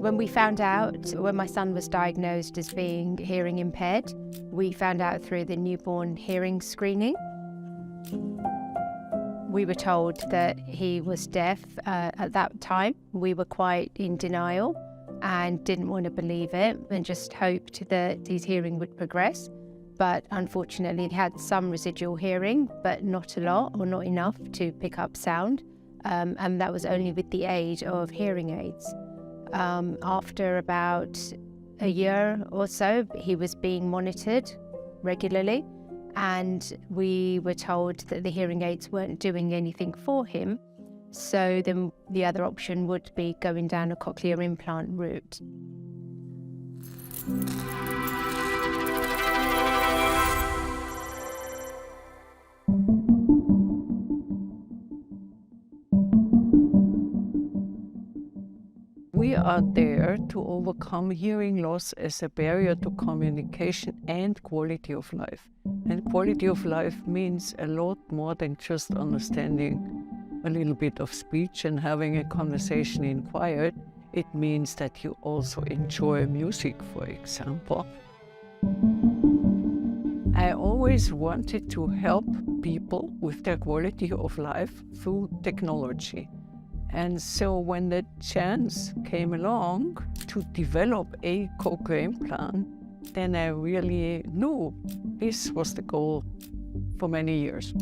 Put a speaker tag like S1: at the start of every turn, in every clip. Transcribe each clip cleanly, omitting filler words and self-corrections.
S1: When we found out, when my son was diagnosed as being hearing impaired, we found out through the newborn hearing screening. We were told that he was deaf at that time. We were quite in denial and didn't want to believe it and just hoped that his hearing would progress. But unfortunately, he had some residual hearing, but not a lot or not enough to pick up sound. And that was only with the aid of hearing aids. After about a year or so, he was being monitored regularly, and we were told that the hearing aids weren't doing anything for him. So then the other option would be going down a cochlear implant route.
S2: We are there to overcome hearing loss as a barrier to communication and quality of life. And quality of life means a lot more than just understanding a little bit of speech and having a conversation in quiet. It means that you also enjoy music, for example. I always wanted to help people with their quality of life through technology. And so when the chance came along to develop a cochlear implant, then I really knew this was the goal for many years.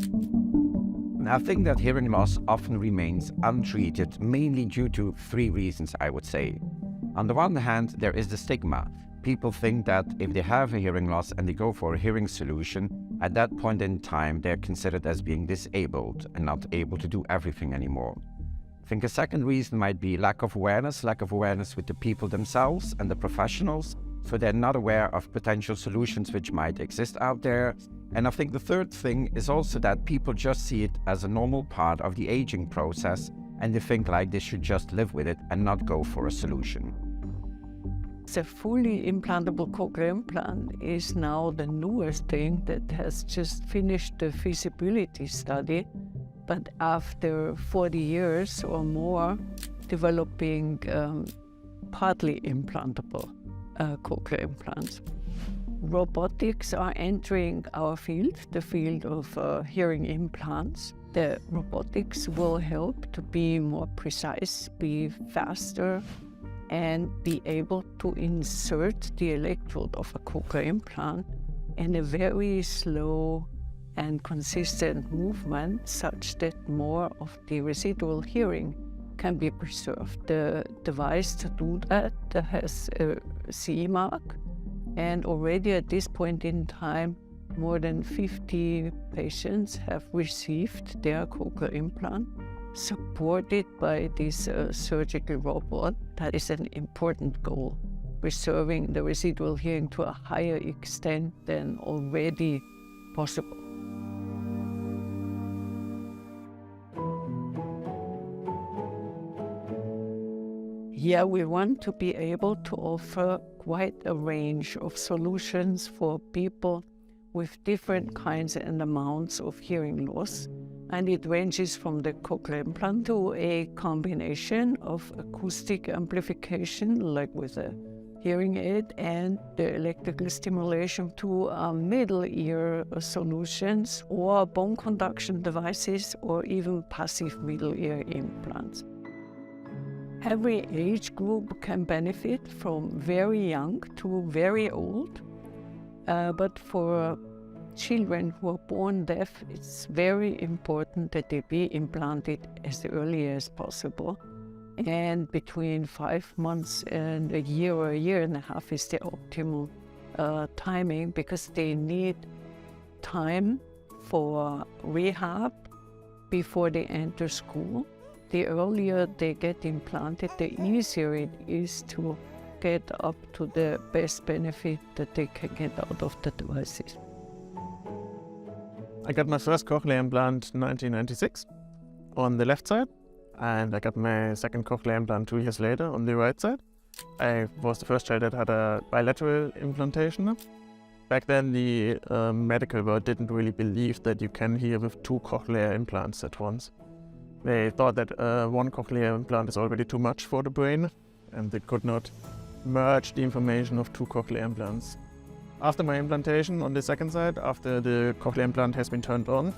S3: I think that hearing loss often remains untreated, mainly due to three reasons, I would say. On the one hand, there is the stigma. People think that if they have a hearing loss and they go for a hearing solution, at that point in time, they're considered as being disabled and not able to do everything anymore. I think a second reason might be lack of awareness with the people themselves and the professionals, so they're not aware of potential solutions which might exist out there. And I think the third thing is also that people just see it as a normal part of the aging process, and they think like they should just live with it and not go for a solution.
S2: The fully implantable cochlear implant is now the newest thing that has just finished the feasibility study. But after 40 years or more developing partly implantable cochlear implants. Robotics are entering our field, the field of hearing implants. The robotics will help to be more precise, be faster, and be able to insert the electrode of a cochlear implant in a very slow and consistent movement such that more of the residual hearing can be preserved. The device to do that has a CE mark, and already at this point in time, more than 50 patients have received their cochlear implant, supported by this surgical robot. That is an important goal, preserving the residual hearing to a higher extent than already possible. Yeah, we want to be able to offer quite a range of solutions for people with different kinds and amounts of hearing loss. And it ranges from the cochlear implant to a combination of acoustic amplification, like with a hearing aid, and the electrical stimulation to middle ear solutions, or bone conduction devices, or even passive middle ear implants. Every age group can benefit from very young to very old, but for children who are born deaf, it's very important that they be implanted as early as possible. And between 5 months and a year or a year and a half is the optimal timing, because they need time for rehab before they enter school. The earlier they get implanted, the easier it is to get up to the best benefit that they can get out of the devices.
S4: I got my first cochlear implant in 1996 on the left side, and I got my second cochlear implant 2 years later on the right side. I was the first child that had a bilateral implantation. Back then, the medical world didn't really believe that you can hear with 2 cochlear implants at once. They thought that one cochlear implant is already too much for the brain, and they could not merge the information of two cochlear implants. After my implantation on the second side, after the cochlear implant has been turned on,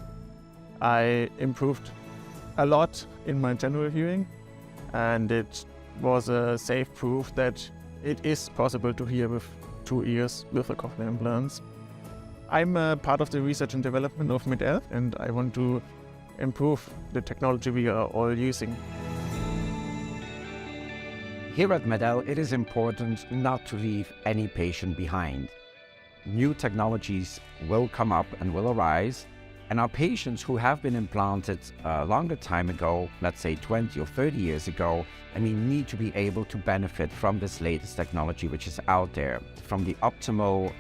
S4: I improved a lot in my general hearing, and it was a safe proof that it is possible to hear with 2 ears with the cochlear implants. I'm a part of the research and development of Neden, and I want to improve the technology we are all using.
S3: Here at Neden, it is important not to leave any patient behind. New technologies will come up and will arise, and our patients who have been implanted a longer time ago, let's say 20 or 30 years ago, need to be able to benefit from this latest technology which is out there, from the optimal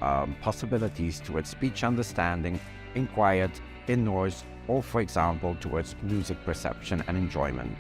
S3: possibilities towards speech understanding, in quiet, in noise, or for example, towards music perception and enjoyment.